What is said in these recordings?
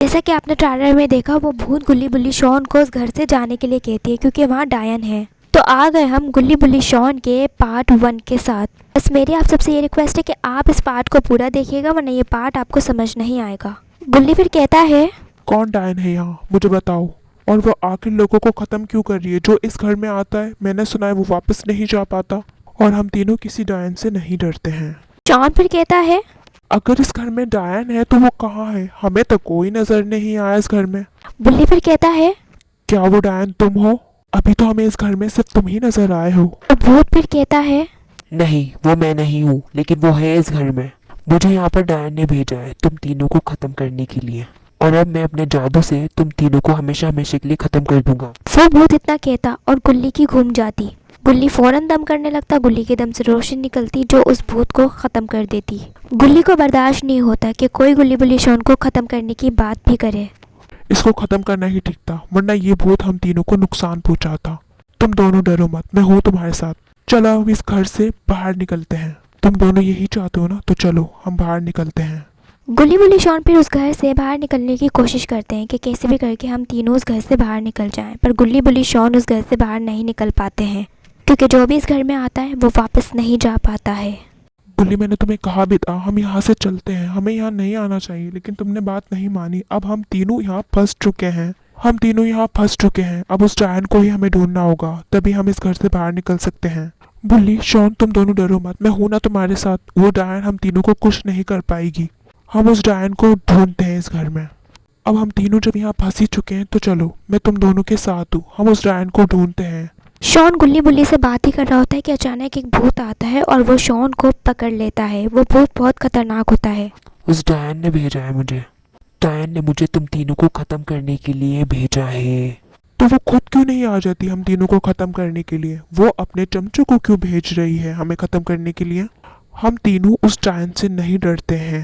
जैसा कि आपने ट्रेलर में देखा, वो भूत गुल्ली बुल्ली शॉन को उस घर से जाने के लिए कहती है क्योंकि वहाँ डायन है। तो आ गए हम गुल्ली बुल्ली शॉन के पार्ट 1 के साथ। बस मेरी आप सबसे ये रिक्वेस्ट है कि आप इस पार्ट को पूरा देखिएगा, वरना ये पार्ट आपको समझ नहीं आएगा। गुल्ली फिर कहता है, कौन डायन है यहाँ, मुझे बताओ। और वो आखिर लोगों को ख़त्म क्यों कर रही है? जो इस घर में आता है, मैंने सुना है वो वापस नहीं जा पाता। और हम तीनों किसी डायन से नहीं डरते हैं। शॉन फिर कहता है, अगर इस घर में डायन है तो वो कहाँ है? हमें तो कोई नज़र नहीं आया इस घर में। बुल्ली फिर कहता है, क्या वो डायन तुम हो? अभी तो हमें इस घर में सिर्फ तुम ही नज़र आए हो। तो भूत फिर कहता है, नहीं, वो मैं नहीं हूँ, लेकिन वो है इस घर में। मुझे यहाँ पर डायन ने भेजा है तुम तीनों को खत्म करने के लिए, और अब मैं अपने जादू से तुम तीनों को हमेशा हमेशा के लिए खत्म कर दूंगा। वो भूत इतना कहता और गुल्ली की घूम जाती। गुल्ली फौरन दम करने लगता। गुल्ली के दम से रोशनी निकलती जो उस भूत को खत्म कर देती। गुल्ली को बर्दाश्त नहीं होता कि कोई गुल्ली बुल्ली शॉन को खत्म करने की बात भी करे। इसको ख़त्म करना ही ठीक था, वरना ये भूत हम तीनों को नुकसान पहुँचाता। तुम दोनों डरो मत, मैं हूँ तुम्हारे साथ। चलो हम इस घर से बाहर निकलते हैं। तुम दोनों यही चाहते हो ना, तो चलो हम बाहर निकलते हैं। गुल्ली बुल्ली शॉन फिर उस घर से बाहर निकलने की कोशिश करते हैं कि कैसे भी करके हम तीनों उस घर से बाहर निकल जाएं, पर गुल्ली बुल्ली शॉन उस घर से बाहर नहीं निकल पाते हैं क्योंकि जो भी इस घर में आता है वो वापस नहीं जा पाता है। गुल्ली, मैंने तुम्हें कहा भी था हम यहाँ से चलते हैं, हमें यहाँ नहीं आना चाहिए, लेकिन तुमने बात नहीं मानी। अब हम तीनों यहाँ फंस चुके हैं। अब उस डायन को ही हमें ढूंढना होगा, तभी हम इस घर से बाहर निकल सकते हैं। बुल्ली, शॉन, तुम दोनों डरो मत, मैं हूं ना तुम्हारे साथ। वो डायन हम तीनों को कुछ नहीं कर पाएगी। हम उस डायन को ढूंढते हैं इस घर में। अब हम तीनों जब यहाँ फंस ही चुके हैं तो चलो, मैं तुम दोनों के साथ हूँ। हम उस डायन को ढूंढते हैं। शॉन गुल्ली बुल्ली से बात ही कर रहा होता है कि अचानक एक भूत आता है और वो शॉन को पकड़ लेता है। वो भूत बहुत खतरनाक होता है। उस डायन ने भेजा है मुझे। डायन ने मुझे तुम तीनों को खत्म करने के लिए भेजा है। तो वो खुद क्यों नहीं आ जाती हम तीनों को खत्म करने के लिए? वो अपने चमचों को क्यों भेज रही है हमें खत्म करने के लिए? हम तीनों उस डायन से नहीं डरते हैं।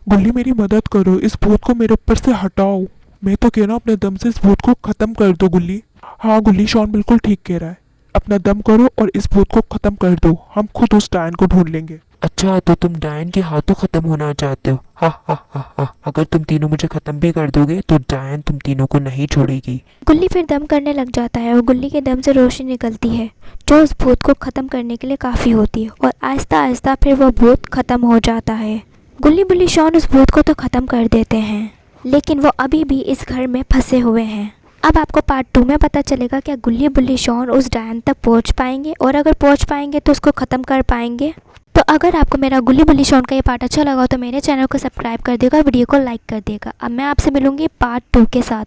गुल्ली, मेरी मदद करो, इस भूत को मेरे ऊपर से हटाओ। मैं तो कह रहा हूँ अपने दम से इस भूत को खत्म कर दो गुल्ली। हाँ गुल्ली, शॉन बिल्कुल ठीक कह रहा है। अपना दम करो और इस भूत को खत्म कर दो। हम खुद उस डायन को ढूंढ लेंगे। अच्छा, तो तुम डायन के हाथों खत्म होना चाहते हो? हा हा हा हा। अगर तुम तीनों मुझे खत्म भी कर दोगे तो डायन तुम तीनों को नहीं छोड़ेगी। गुल्ली फिर दम करने लग जाता है और गुल्ली के दम से रोशनी निकलती है जो उस भूत को खत्म करने के लिए काफ़ी होती है, और आहिस्ता आहिस्ता फिर वो भूत खत्म हो जाता है। गुल्ली बुल्ली शॉन उस भूत को तो ख़त्म कर देते हैं, लेकिन वो अभी भी इस घर में फंसे हुए हैं। अब आपको पार्ट 2 में पता चलेगा क्या गुल्ली बुल्ली शॉन उस डायन तक पहुंच पाएंगे, और अगर पहुंच पाएंगे तो उसको ख़त्म कर पाएंगे। तो अगर आपको मेरा गुल्ली बुल्ली शॉन का ये पार्ट अच्छा लगा तो मेरे चैनल को सब्सक्राइब कर देगा, वीडियो को लाइक कर देगा। अब मैं आपसे मिलूंगी पार्ट 2 के साथ।